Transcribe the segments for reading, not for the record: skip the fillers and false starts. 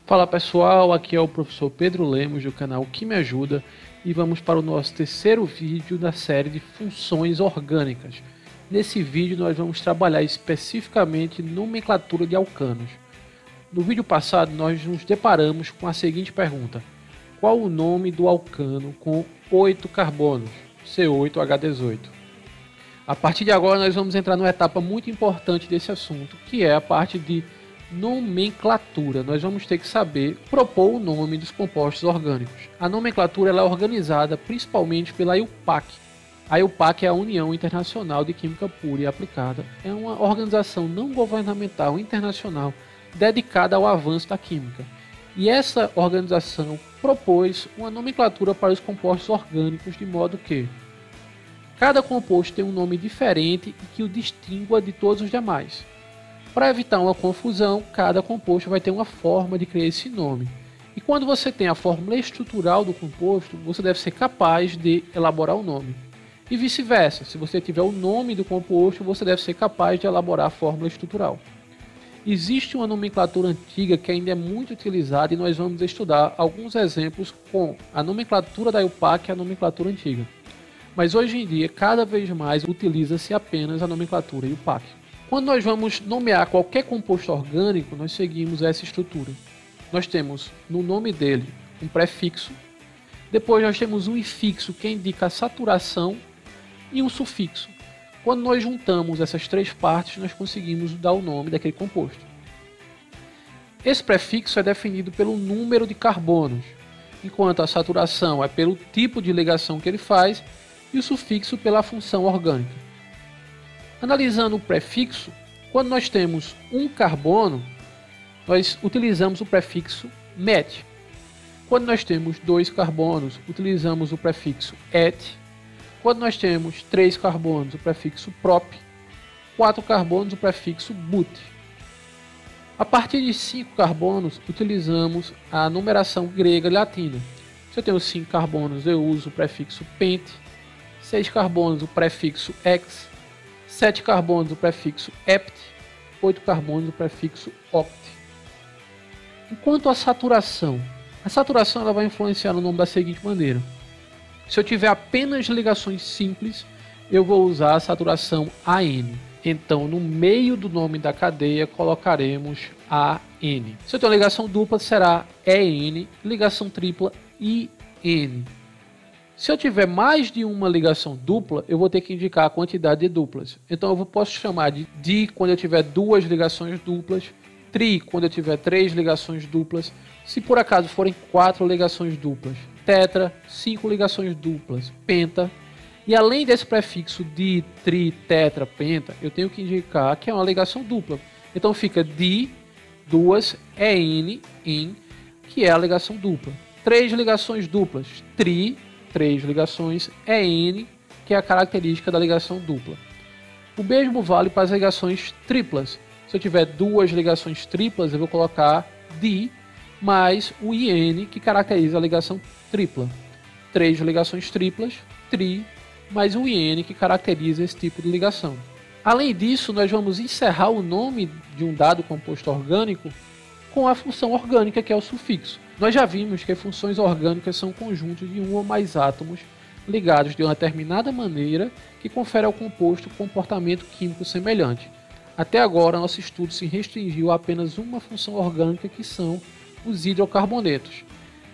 Fala pessoal, aqui é o professor Pedro Lemos do canal Que Me Ajuda e vamos para o nosso terceiro vídeo da série de funções orgânicas. Nesse vídeo nós vamos trabalhar especificamente nomenclatura de alcanos. No vídeo passado nós nos deparamos com a seguinte pergunta: qual o nome do alcano com 8 carbonos, C8H18? A partir de agora nós vamos entrar numa etapa muito importante desse assunto, que é a parte de nomenclatura. Nós vamos ter que saber propor o nome dos compostos orgânicos. A nomenclatura ela é organizada principalmente pela IUPAC. A IUPAC é a União Internacional de Química Pura e Aplicada. É uma organização não governamental internacional dedicada ao avanço da química. E essa organização propôs uma nomenclatura para os compostos orgânicos de modo que cada composto tem um nome diferente e que o distingua de todos os demais. Para evitar uma confusão, cada composto vai ter uma forma de criar esse nome. E quando você tem a fórmula estrutural do composto, você deve ser capaz de elaborar o nome. E vice-versa, se você tiver o nome do composto, você deve ser capaz de elaborar a fórmula estrutural. Existe uma nomenclatura antiga que ainda é muito utilizada e nós vamos estudar alguns exemplos com a nomenclatura da IUPAC e a nomenclatura antiga. Mas hoje em dia, cada vez mais utiliza-se apenas a nomenclatura IUPAC. Quando nós vamos nomear qualquer composto orgânico, nós seguimos essa estrutura. Nós temos no nome dele um prefixo, depois nós temos um infixo que indica a saturação e um sufixo. Quando nós juntamos essas três partes, nós conseguimos dar o nome daquele composto. Esse prefixo é definido pelo número de carbonos, enquanto a saturação é pelo tipo de ligação que ele faz e o sufixo pela função orgânica. Analisando o prefixo, quando nós temos um carbono, nós utilizamos o prefixo met. Quando nós temos 2 carbonos, utilizamos o prefixo et. Quando nós temos 3 carbonos, o prefixo prop. 4 carbonos, o prefixo but. A partir de 5 carbonos, utilizamos a numeração grega e latina. Se eu tenho 5 carbonos, eu uso o prefixo pent. 6 carbonos, o prefixo ex. 7 carbonos, o prefixo ept. 8 carbonos, o prefixo oct. Enquanto a saturação ela vai influenciar no nome da seguinte maneira: se eu tiver apenas ligações simples, eu vou usar a saturação AN. Então, no meio do nome da cadeia, colocaremos AN. Se eu tenho ligação dupla, será EN, ligação tripla IN. Se eu tiver mais de uma ligação dupla, eu vou ter que indicar a quantidade de duplas. Então eu posso chamar de di quando eu tiver 2 ligações duplas, tri quando eu tiver 3 ligações duplas, se por acaso forem 4 ligações duplas, tetra, 5 ligações duplas, penta. E além desse prefixo di, tri, tetra, penta, eu tenho que indicar que é uma ligação dupla. Então fica di, 2, en, in, que é a ligação dupla. 3 ligações duplas, tri, 3 ligações, EN, que é a característica da ligação dupla. O mesmo vale para as ligações triplas. Se eu tiver 2 ligações triplas, eu vou colocar di mais o IN, que caracteriza a ligação tripla. 3 ligações triplas, tri, mais o IN, que caracteriza esse tipo de ligação. Além disso, nós vamos encerrar o nome de um dado composto orgânico com a função orgânica, que é o sufixo. Nós já vimos que funções orgânicas são conjuntos de um ou mais átomos ligados de uma determinada maneira que confere ao composto comportamento químico semelhante. Até agora, nosso estudo se restringiu a apenas uma função orgânica, que são os hidrocarbonetos.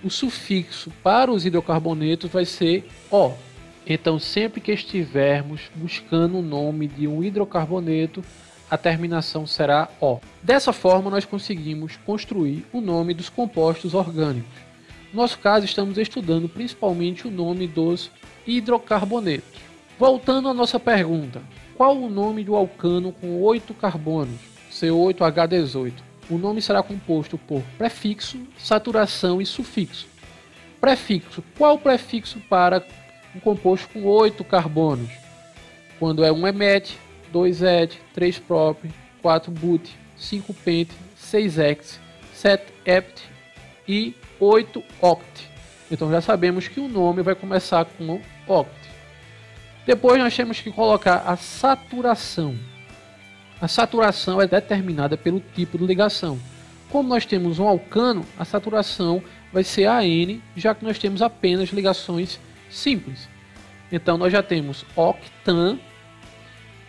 O sufixo para os hidrocarbonetos vai ser O. Então, sempre que estivermos buscando o nome de um hidrocarboneto, a terminação será O. Dessa forma, nós conseguimos construir o nome dos compostos orgânicos. No nosso caso, estamos estudando principalmente o nome dos hidrocarbonetos. Voltando à nossa pergunta: qual o nome do alcano com 8 carbonos, C8H18? O nome será composto por prefixo, saturação e sufixo. Prefixo: qual o prefixo para um composto com 8 carbonos? Quando é 1 met, 2 et, 3 prop, 4 but, 5 pent, 6 ex, 7 ept e 8 oct. Então já sabemos que o nome vai começar com oct. Depois nós temos que colocar a saturação. A saturação é determinada pelo tipo de ligação. Como nós temos um alcano, a saturação vai ser AN, já que nós temos apenas ligações simples. Então nós já temos octan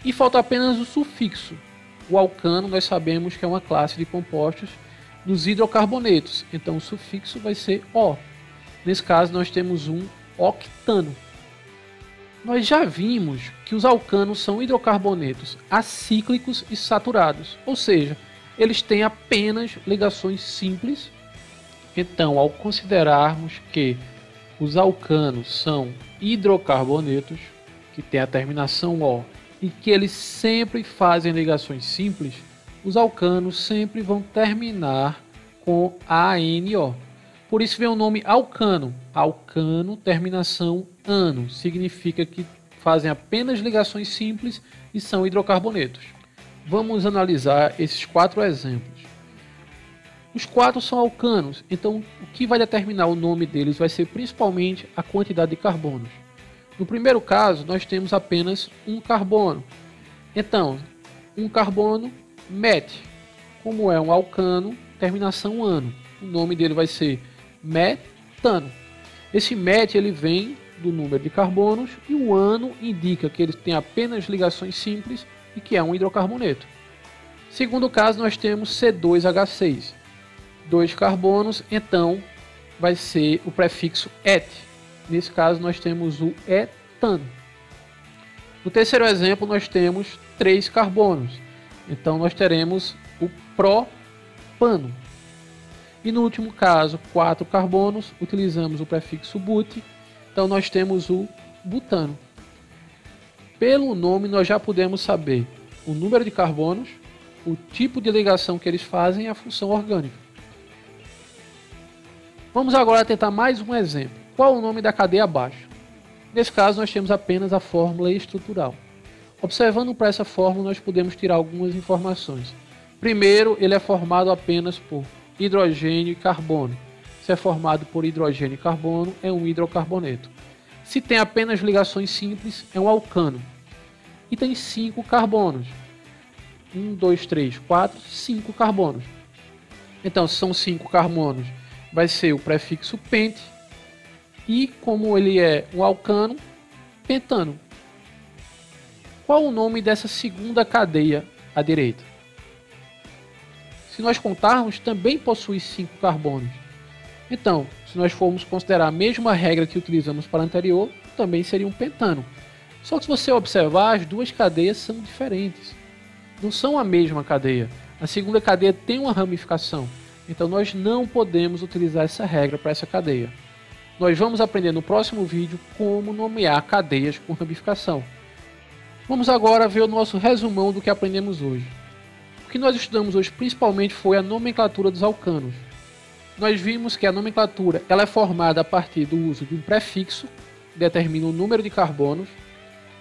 e falta apenas o sufixo. O alcano nós sabemos que é uma classe de compostos dos hidrocarbonetos, então o sufixo vai ser O. Nesse caso nós temos um octano. Nós já vimos que os alcanos são hidrocarbonetos acíclicos e saturados, ou seja, eles têm apenas ligações simples. Então, ao considerarmos que os alcanos são hidrocarbonetos, que tem a terminação O, e que eles sempre fazem ligações simples, os alcanos sempre vão terminar com ANO. Por isso vem o nome alcano. Alcano, terminação ano, significa que fazem apenas ligações simples e são hidrocarbonetos. Vamos analisar esses 4 exemplos. Os 4 são alcanos, então o que vai determinar o nome deles vai ser principalmente a quantidade de carbonos. No primeiro caso, nós temos apenas um carbono. Então, um carbono met. Como é um alcano, terminação ano. O nome dele vai ser metano. Esse met ele vem do número de carbonos e o ano indica que ele tem apenas ligações simples e que é um hidrocarboneto. Segundo caso, nós temos C2H6. 2 carbonos, então vai ser o prefixo et. Nesse caso nós temos o etano. No terceiro exemplo nós temos 3 carbonos, então nós teremos o propano. E no último caso, 4 carbonos, utilizamos o prefixo but, então nós temos o butano. Pelo nome nós já podemos saber o número de carbonos, o tipo de ligação que eles fazem e a função orgânica. Vamos agora tentar mais um exemplo. Qual o nome da cadeia abaixo? Nesse caso, nós temos apenas a fórmula estrutural. Observando para essa fórmula, nós podemos tirar algumas informações. Primeiro, ele é formado apenas por hidrogênio e carbono. Se é formado por hidrogênio e carbono, é um hidrocarboneto. Se tem apenas ligações simples, é um alcano. E tem 5 carbonos. 1, 2, 3, 4, 5 carbonos. Então, se são 5 carbonos, vai ser o prefixo pente, e como ele é um alcano, pentano. Qual o nome dessa segunda cadeia à direita? Se nós contarmos, também possui 5 carbonos. Então, se nós formos considerar a mesma regra que utilizamos para a anterior, também seria um pentano. Só que se você observar, as duas cadeias são diferentes. Não são a mesma cadeia. A segunda cadeia tem uma ramificação. Então nós não podemos utilizar essa regra para essa cadeia. Nós vamos aprender no próximo vídeo como nomear cadeias com ramificação. Vamos agora ver o nosso resumão do que aprendemos hoje. O que nós estudamos hoje principalmente foi a nomenclatura dos alcanos. Nós vimos que a nomenclatura ela é formada a partir do uso de um prefixo, que determina o número de carbonos,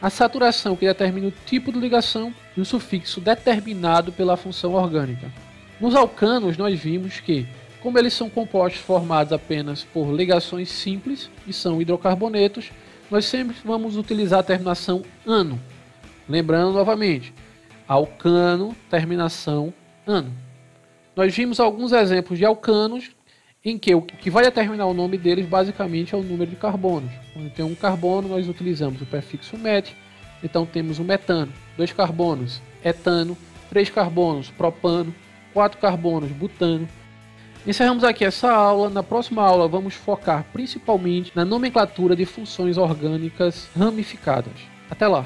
a saturação, que determina o tipo de ligação, e o sufixo determinado pela função orgânica. Nos alcanos nós vimos que, como eles são compostos formados apenas por ligações simples e são hidrocarbonetos, nós sempre vamos utilizar a terminação ano. Lembrando novamente, alcano, terminação ano. Nós vimos alguns exemplos de alcanos em que o que vai determinar o nome deles basicamente é o número de carbonos. Quando tem um carbono nós utilizamos o prefixo met, então temos o metano, 2 carbonos, etano, 3 carbonos, propano, 4 carbonos, butano. Encerramos aqui essa aula. Na próxima aula vamos focar principalmente na nomenclatura de funções orgânicas ramificadas. Até lá!